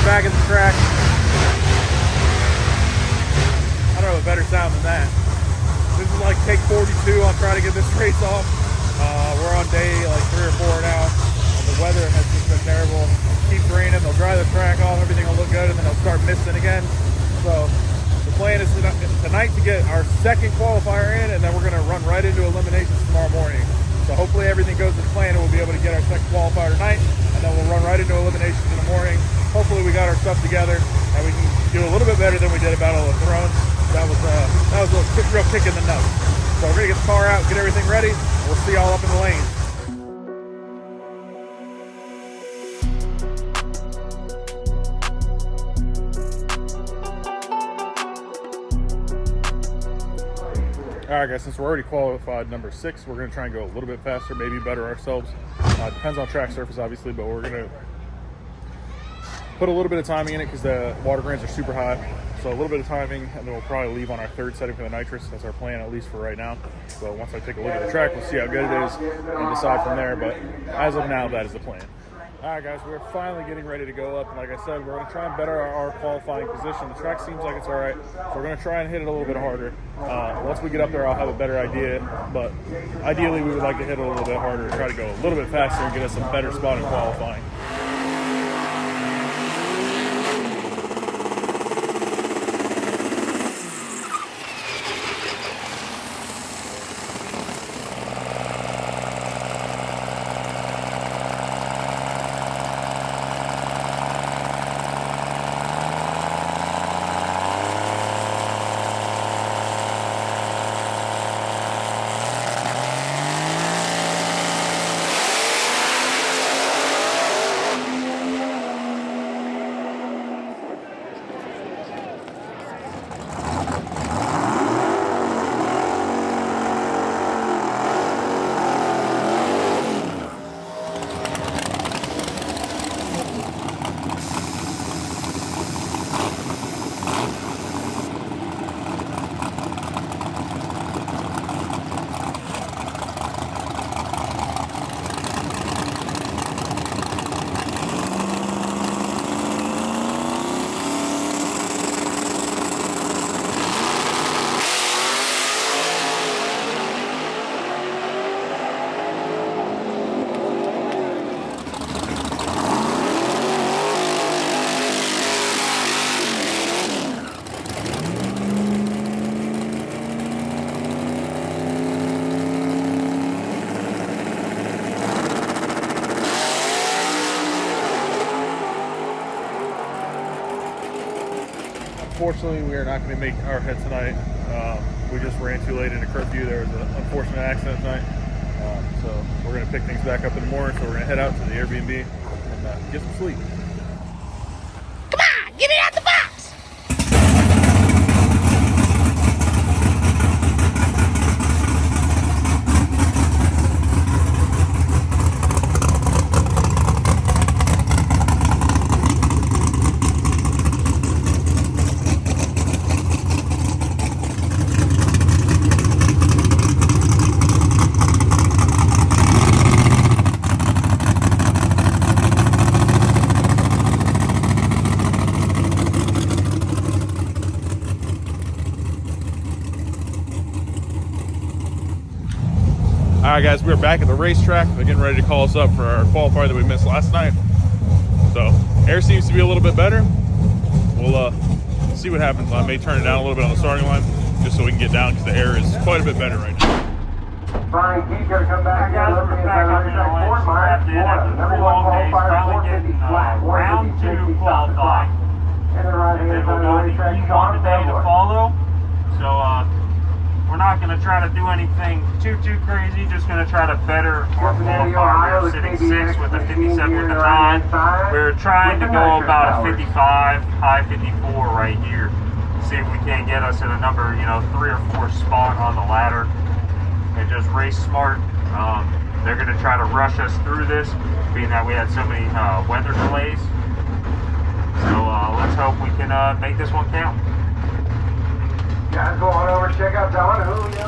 back at the track. I don't know a better sound than that. This is like take 42 on trying to get this race off. We're on day like 3 or 4 now. And the weather has just been terrible. It keeps raining, they'll dry the track off, everything will look good, and then it'll start misting again. So the plan is tonight to get our second qualifier in, and then we're gonna run right into eliminations tomorrow morning. So hopefully everything goes as planned and we'll be able to get our second qualifier tonight, and then we'll run right into eliminations in the morning. Hopefully we got our stuff together and we can do a little bit better than we did at Battle of the Thrones. That was a real kick in the nuts. So we're gonna get the car out, get everything ready, and we'll see y'all up in the lanes. Alright guys, since we're already qualified number 6, we're going to try and go a little bit faster, maybe better ourselves. Depends on track surface obviously, but we're going to put a little bit of timing in it because the water grains are super high. So a little bit of timing, and then we'll probably leave on our 3rd setting for the nitrous. That's our plan, at least for right now. So once I take a look at the track, we'll see how good it is and decide from there. But as of now, that is the plan. Alright guys, we're finally getting ready to go up, and like I said, we're going to try and better our qualifying position. The track seems like it's alright, so we're going to try and hit it a little bit harder. Once we get up there, I'll have a better idea, but ideally we would like to hit it a little bit harder, try to go a little bit faster and get us a better spot in qualifying. Unfortunately, we are not going to make our head tonight. We just ran too late into curfew. There was an unfortunate accident tonight. So we're going to pick things back up in the morning. So we're going to head out to the Airbnb and get some sleep. Come on, get it out the box! Alright guys, we're back at the racetrack. They're getting ready to call us up for our qualifier that we missed last night. So, air seems to be a little bit better. We'll see what happens. I may turn it down a little bit on the starting line, just so we can get down, because the air is quite a bit better right now. Brian Keith's going to come back. Guys, we're back up in the line. Strapped in after 3 long days. Finally getting round 2 qualifying. And then we'll go to E1 today to follow. So, we're not going to try to do anything too crazy, just going to try to better our qualifier. We're sitting 6 with a 57 with a 9. We're trying to go about a 55, high 54 right here. See if we can't get us in a number, 3 or 4 spot on the ladder. And just race smart. They're going to try to rush us through this, being that we had so many weather delays. So let's hope we can make this one count. Guys, go on over, check out Don and Julio.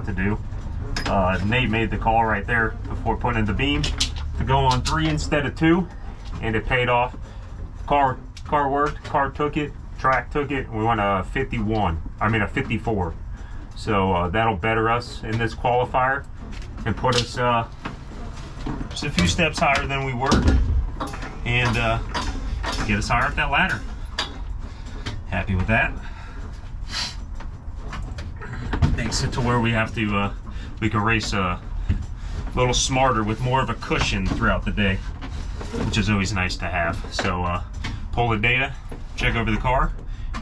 to do. Nate made the call right there before putting in the beam to go on 3 instead of 2, and it paid off. Car worked, car took it, track took it, and we went a 54. So that'll better us in this qualifier and put us just a few steps higher than we were, and get us higher up that ladder. Happy with that. Makes it to where we have to we can race a little smarter with more of a cushion throughout the day, which is always nice to have. So pull the data, check over the car,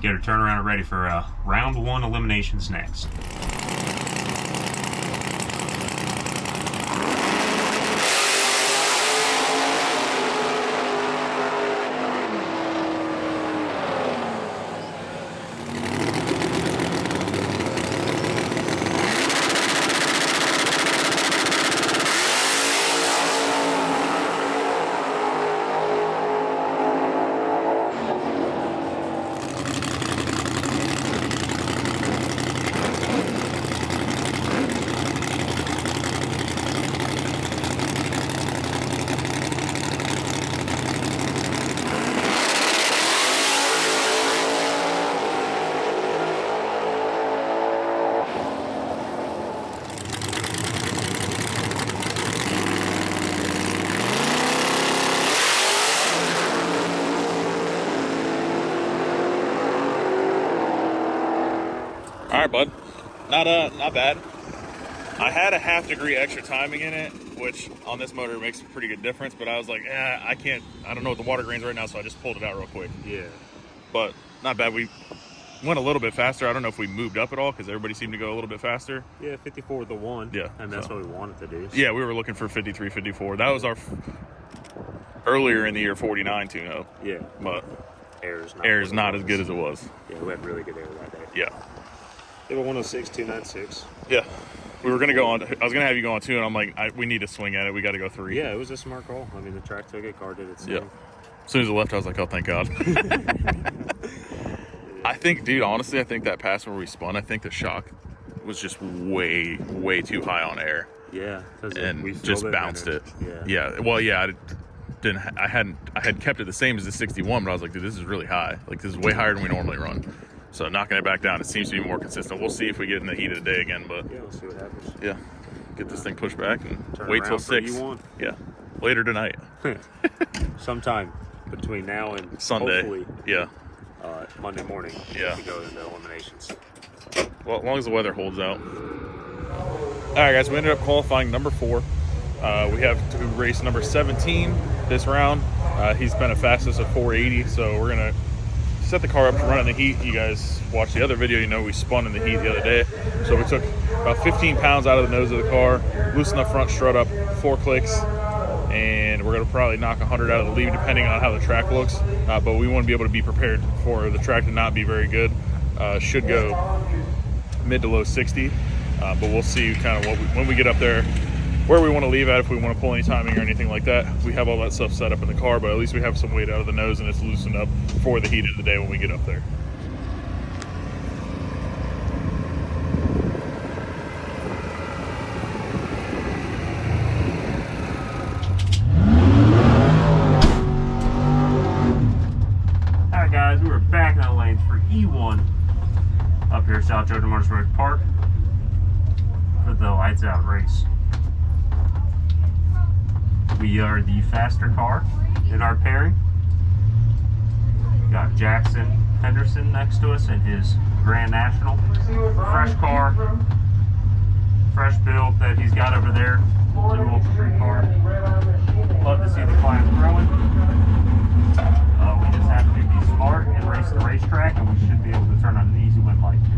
get her turned around and ready for round 1 eliminations next. All right, bud. Not bad. I had a ½ degree extra timing in it, which on this motor makes a pretty good difference, but I was like, I don't know what the water grain's right now, so I just pulled it out real quick. Yeah. But not bad. We went a little bit faster. I don't know if we moved up at all because everybody seemed to go a little bit faster. Yeah, 54 with the 1. Yeah. And that's what we wanted to do. So. Yeah, we were looking for 53, 54. That was our earlier in the year 49 tune-up. Yeah. But air's not as good as it was. Yeah, we had really good air that day. Yeah. They were 106, 296. Yeah. We were going to go on. I was going to have you go on 2, and I'm like, we need to swing at it. We got to go 3. Yeah, it was a smart call. I mean, the track took it, car did its thing. Yeah. As soon as it left, I was like, oh, thank God. I think, dude, honestly, I think that pass where we spun, I think the shock was just way, way too high on air. Yeah. And we just bounced it. Yeah. Well, yeah, I had kept it the same as the 61, but I was like, dude, this is really high. Like, this is way higher than we normally run. So knocking it back down, it seems to be more consistent. We'll see if we get in the heat of the day again, but yeah, we'll see what happens. Yeah, get this thing pushed back and Turn wait till 6. E1. Yeah, later tonight. Sometime between now and Sunday. hopefully, yeah, Monday morning. Yeah, to go into eliminations. Well, as long as the weather holds out. All right, guys, we ended up qualifying number 4. We have to race number 17 this round. He's been a fastest of 480, so we're gonna set the car up to run in the heat. You guys watched the other video, you know we spun in the heat the other day. So we took about 15 pounds out of the nose of the car, loosened the front strut up 4 clicks, and we're gonna probably knock 100 out of the lead depending on how the track looks. But we want to be able to be prepared for the track to not be very good. Should go mid to low 60, but we'll see kind of when we get up there, where we want to leave at, if we want to pull any timing or anything like that. We have all that stuff set up in the car, but at least we have some weight out of the nose and it's loosened up for the heat of the day when we get up there. All right, guys, we were back in the lanes for E1 up here at South Georgia Motorsports Park for the lights out race. We are the faster car in our pairing. Got Jackson Henderson next to us in his Grand National. Fresh car, fresh build that he's got over there. Blue Ultra 3 car. Love to see the class growing. We just have to be smart and race the racetrack, and we should be able to turn on an easy win light here.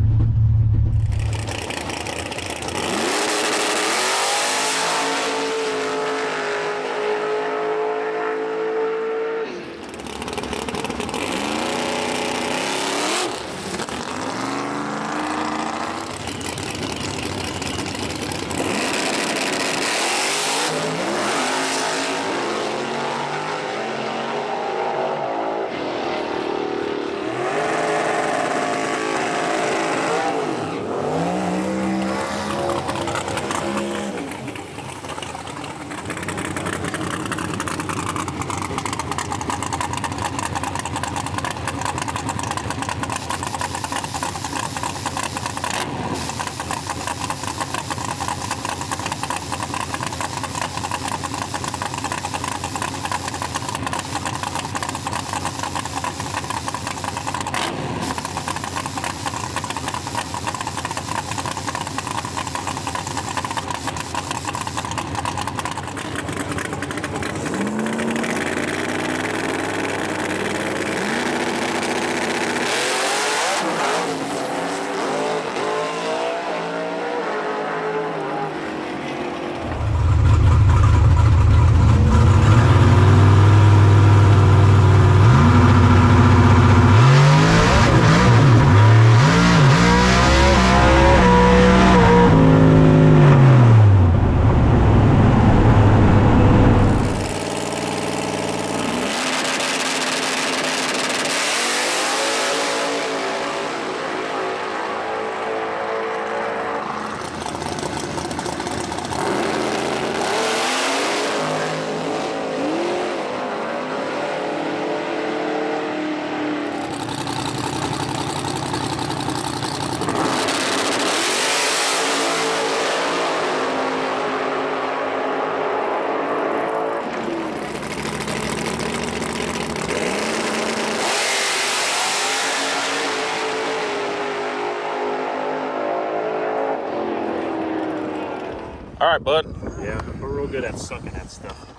All right, bud. Yeah, we're real good at sucking at stuff.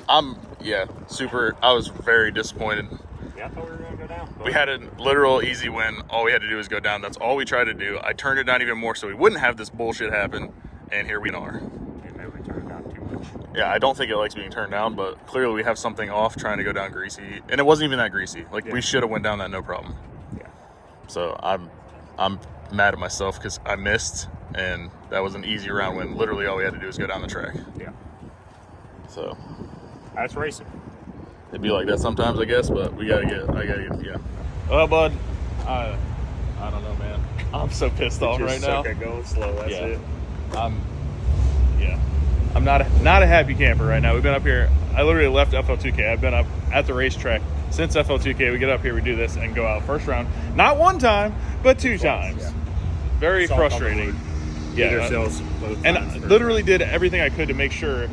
Super. I was very disappointed. Yeah, I thought we were going to go down. We had a literal easy win. All we had to do was go down. That's all we tried to do. I turned it down even more so we wouldn't have this bullshit happen. And here we are. Maybe we turned it down too much. Yeah, I don't think it likes being turned down, but clearly we have something off trying to go down greasy. And it wasn't even that greasy. Like, we should have went down that no problem. Yeah. So I'm mad at myself because I missed, and that was an easy round when literally all we had to do was go down the track. Yeah. So That's racing. it'd be like that sometimes, I guess, but I gotta get, yeah. Well, bud, I don't know, man. I'm so pissed off right now. Suck at going slow, that's it. I'm not a happy camper right now. We've been up here. I literally left FL2K. I've been up at the racetrack since FL2K. We get up here, we do this, and go out first round. Not one time, but two times. Yeah. Very frustrating. Yeah, and I literally did everything I could to make sure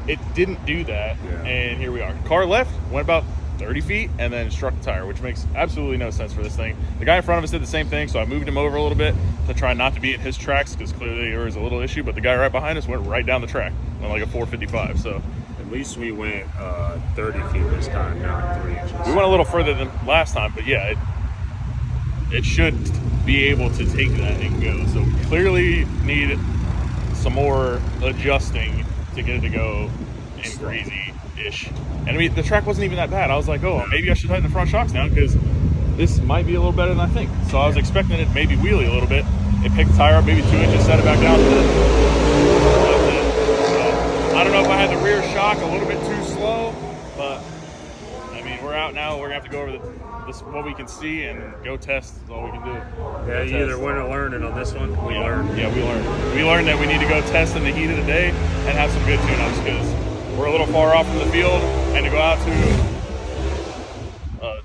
it didn't do that. Yeah. And here we are. Car left, went about 30 feet, and then struck the tire, which makes absolutely no sense for this thing. The guy in front of us did the same thing, so I moved him over a little bit to try not to be in his tracks because clearly there was a little issue, but the guy right behind us went right down the track on like a 455. So at least we went 30 feet this time, not 3 inches. we went a little further than last time, but yeah, it should be able to take that and go. So we clearly need some more adjusting to get it to go in greasy-ish. And I mean, the track wasn't even that bad. I was like, oh, maybe I should tighten the front shocks down because this might be a little better than I think. So I was expecting it to maybe wheelie a little bit. It picked the tire up maybe 2 inches, set it back down. That's it. So, I don't know if I had the rear shock a little bit too slow, but I mean, we're out now. We're gonna have to go over this what we can see and go test. Is all we can do. Yeah, you either win or learn, and on this one, we learned. Yeah, we learned. We learned that we need to go test in the heat of the day and have some good tune-ups because we're a little far off from the field, and to go out to a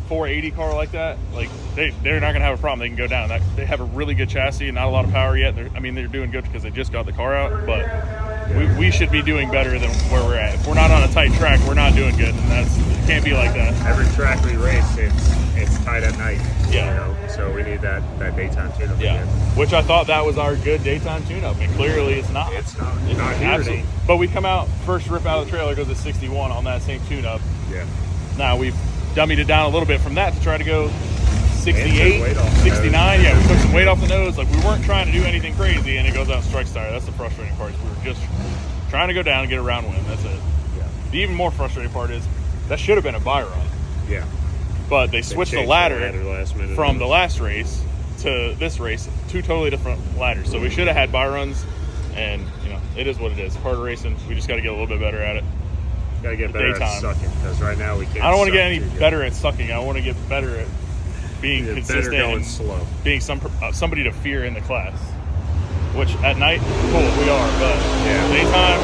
480 car like that, like they're not gonna have a problem. They can go down. They have a really good chassis and not a lot of power yet. They're doing good because they just got the car out, but we should be doing better than where we're at. If we're not on a tight track, we're not doing good, and it can't be like that. Every track we race, it's tight at night. Yeah. You know? So we need that daytime tune-up. Yeah, again. which I thought that was our good daytime tune-up, and clearly it's not. It's not. It's not here. Absolutely. But we come out, first rip out of the trailer goes to 61 on that same tune-up. Yeah. Now we've dummied it down a little bit from that to try to go And 68, took weight off the 69. nose. Yeah, we took some weight off the nose. Like, we weren't trying to do anything crazy, and it goes out and strikes tire. That's the frustrating part. Is we were just trying to go down and get a round win. That's it. Yeah. The even more frustrating part is that should have been a buy run. Yeah. But they switched the changed ladder last minute. from the last race to this race, two totally different ladders. So we should have had buy runs, and it is what it is. Part of racing. We just got to get a little bit better at it. Gotta get better daytime. at sucking, because right now we can't. I don't want to get suck any too good. better at sucking. I want to get better at being Get consistent better going and slow. being somebody to fear in the class. Which at night, cool, we are, but daytime,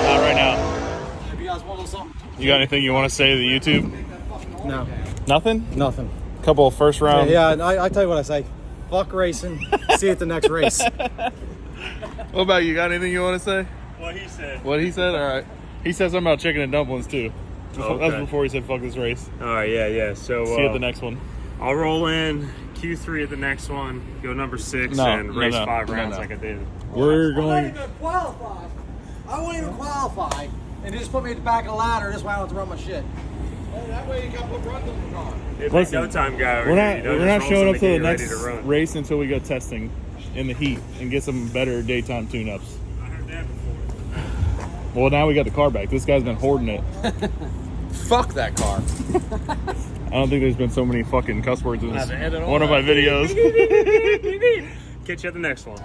not right now. If you guys want something? You got anything you want to say to the YouTube? No. Nothing? Nothing. Couple of first round. Yeah, I tell you what I say. Fuck racing. See you at the next race. What about you? Got anything you want to say? What he said. What he said? All right. He said something about chicken and dumplings too. Okay. That was before he said fuck this race. All right, yeah. So See you at the next one. I'll roll in Q3 at the next one, go number 6, and race 5 rounds like I did. We're I going. won't even qualify. I won't even qualify. And just put me at the back of the ladder. That's why I don't have to run my shit. Oh, that way you got to put runs on the car. It's Listen, like no time guy. over We're here, not. We're just not roll showing up something, to the get ready next to run. race until we go testing in the heat and get some better daytime tune-ups. I heard that before. Well, now we got the car back. This guy's been hoarding it. Fuck that car. I don't think there's been so many fucking cuss words in I haven't had it all one of my videos. Catch you at the next one.